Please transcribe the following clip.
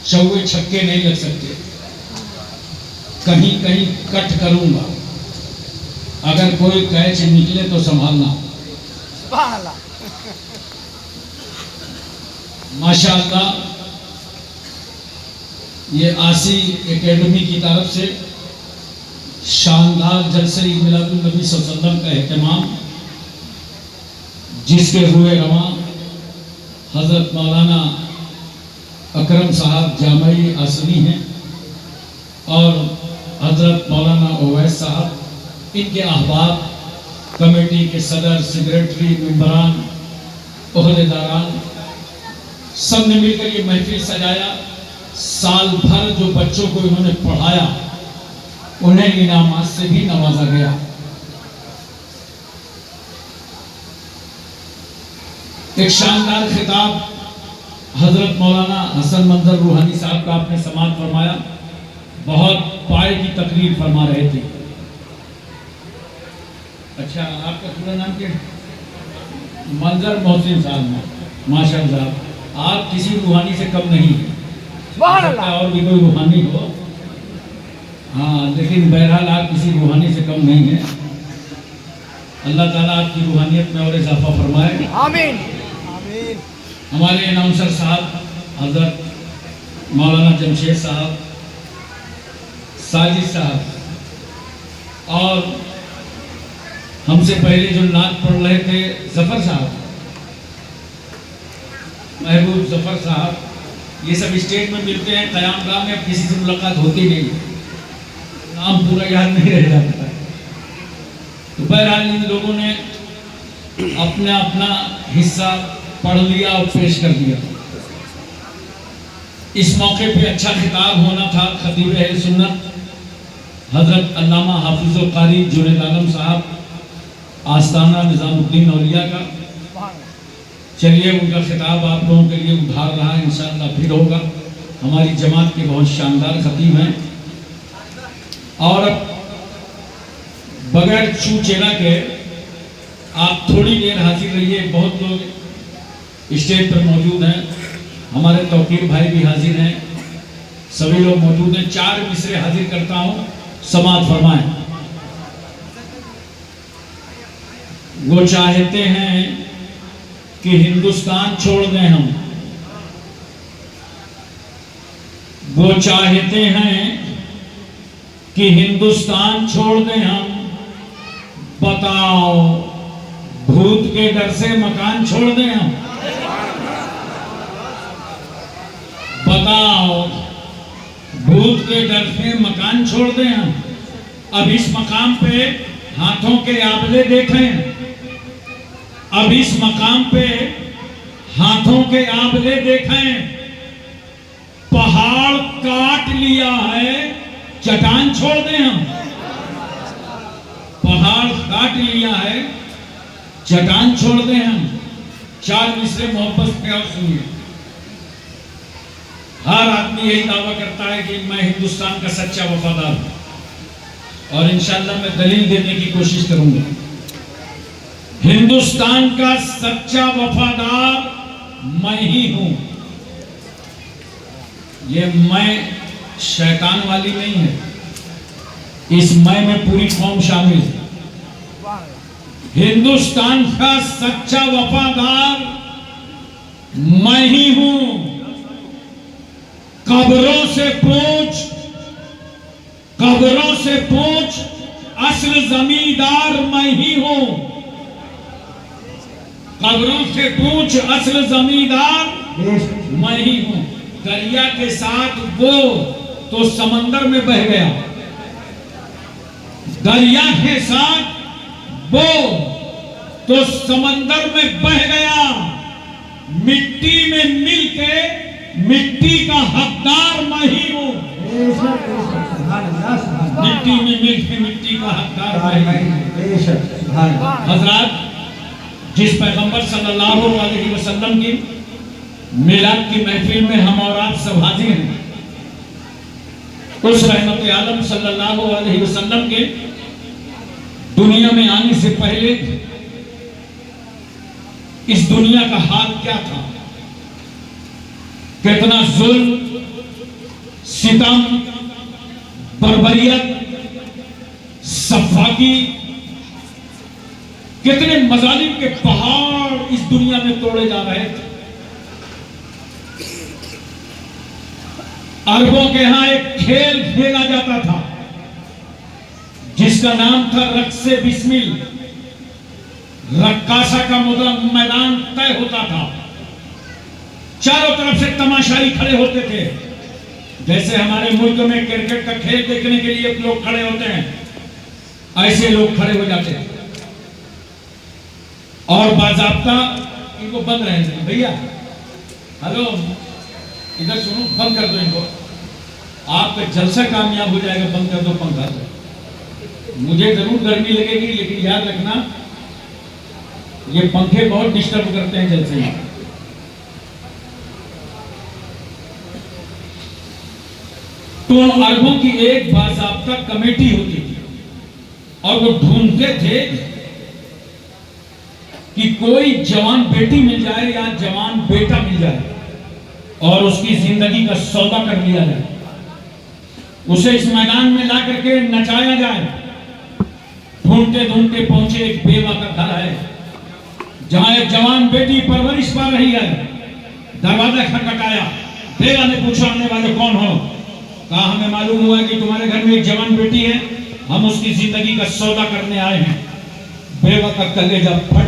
चौवे छक्के नहीं लग सकते, कहीं कहीं कट करूंगा, अगर कोई कैच निकले तो संभालना। माशाअल्लाह, ये आसी एकेडमी की तरफ से शानदार जलसे मिलादुन नबी सल्लल्लाहु अलैहि वसल्लम का एहतमाम, जिसके रुए रवां हजरत मौलाना अकरम साहब जामई असनी हैं और हजरत मौलाना ओवैस साहब, इनके अहबाब, कमेटी के सदर, सेक्रेटरी, मेंबरान, ओहदेदारान, सब ने मिलकर ये महफिल सजाया। साल भर जो बच्चों को इन्होंने पढ़ाया, उन्हें इनामात से भी नवाजा गया। एक शानदार खिताब हजरत मौलाना हसन मंजर रूहानी साहब का आपने समाअत फरमाया, बहुत पाए की तकरीर फरमा रहे थे। अच्छा, आपका पूरा नाम क्या? मंजर मोहसिन साहब। माशाअल्लाह, आप किसी रूहानी से कम नहीं है, और भी कोई रूहानी हो, हाँ, लेकिन बहरहाल आप किसी रूहानी से कम नहीं है। अल्लाह ताला आपकी रूहानियत में और इजाफा फरमाए, आमीन। हमारे अनाउंसर साहब हजरत मौलाना जमशेद साहब, साजिद साहब, और हमसे पहले जो नात पढ़ रहे थे जफर साहब, महबूब जफर साहब, ये सब स्टेज में मिलते हैं, क़यामगाह में अब किसी से मुलाकात होती नहीं, नाम पूरा याद नहीं रह जाता। तो बहरहाल इन लोगों ने अपना अपना हिस्सा पढ़ लिया और पेश कर दिया। इस मौके पे अच्छा खिताब होना था खतीब अहले सुन्नत हजरत अल्लामा हाफिजुल कारी जुनैद आलम साहब, आस्ताना निजामुद्दीन औलिया का। चलिए, उनका खिताब आप लोगों के लिए उधार रहा, इंशाअल्लाह फिर होगा। हमारी जमात के बहुत शानदार खतीब हैं, और बगैर छू चेला के आप थोड़ी देर हाजिर रहिए। बहुत लोग स्टेज पर मौजूद हैं, हमारे तौकीर भाई भी हाजिर हैं, सभी लोग मौजूद हैं। 4 मिसरे हाजिर करता हूँ, समाअत फरमाएं। वो चाहते हैं कि हिंदुस्तान छोड़ दें हम, वो चाहते हैं कि हिंदुस्तान छोड़ दें हम, बताओ भूत के डर से मकान छोड़ दें हम, बताओ भूत के डर से मकान छोड़ दें हम। अब इस मकाम पे हाथों के आबले देखें, अब इस मकाम पे हाथों के आबले देखें, पहाड़ काट लिया है, चट्टान छोड़ दें हम, पहाड़ काट लिया है, चट्टान छोड़ दें हम। 4 मिसरे मोहब्बत पे और सुनिए। हर आदमी यही दावा करता है कि मैं हिंदुस्तान का सच्चा वफादार हूं, और इंशाअल्लाह मैं दलील देने की कोशिश करूंगा। हिंदुस्तान का सच्चा वफादार मैं ही हूं। ये मैं शैतान वाली नहीं है, इस मैं में पूरी कौम शामिल है। हिंदुस्तान का सच्चा वफादार मैं ही हूं। कब्रों से पूछ, कब्रों से पूछ, असल जमींदार मैं ही हूं। कब्रों से पूछ, असल जमींदार मैं ही हूं। दरिया के साथ वो तो समंदर में बह गया, दरिया के साथ वो तो समंदर में बह गया। मिट्टी में मिलके मिट्टी का हकदार मैं ही हूं। मिट्टी में मिलके मिट्टी का हकदार मैं ही हूं। हजरात, जिस पैगंबर सल्लल्लाहु अलैहि वसल्लम की मिलाद की महफिल में हम और आप सब हाजिर हैं, उस रहमत आलम सल्लल्लाहु अलैहि वसल्लम के दुनिया में आने से पहले इस दुनिया का हाल क्या था, कितना जुल्म, सितम, बर्बरियत, सफाकी, कितने मजालिम के पहाड़ इस दुनिया में तोड़े जा रहे थे। अरबों के यहां एक खेल खेला जाता था जिसका नाम था रक्से बिस्मिल। रक्कासा का मैदान तय होता था, चारों तरफ से तमाशाई खड़े होते थे। जैसे हमारे मुल्क में क्रिकेट का खेल देखने के लिए लोग खड़े होते हैं, ऐसे लोग खड़े हो जाते हैं और बाजाब्ता इनको बंद रहने दें। भैया हेलो, इधर सुनो, बंद कर दो इनको, आपका जलसा कामयाब हो जाएगा। बंद कर दो पंखा। मुझे जरूर गर्मी लगेगी, लेकिन याद रखना ये पंखे बहुत डिस्टर्ब करते हैं जलसे में। तो अरबों की एक बाज़ाब्ता कमेटी होती थी और वो ढूंढते थे कि कोई जवान बेटी मिल जाए या जवान बेटा मिल जाए और उसकी जिंदगी का सौदा कर लिया जाए, उसे इस मैदान में ला करके नचाया जाए। ढूंढते ढूंढते पहुंचे एक बेवा का घर है जहां एक जवान बेटी परवरिश पा रही है। दरवाजा खटखटाया, बेवा ने पूछा आने वाले कौन हो? कहा हमें मालूम हुआ कि तुम्हारे घर में एक जवान बेटी है, हम उसकी जिंदगी का सौदा करने आए हैं। बेवा का कलेजा फट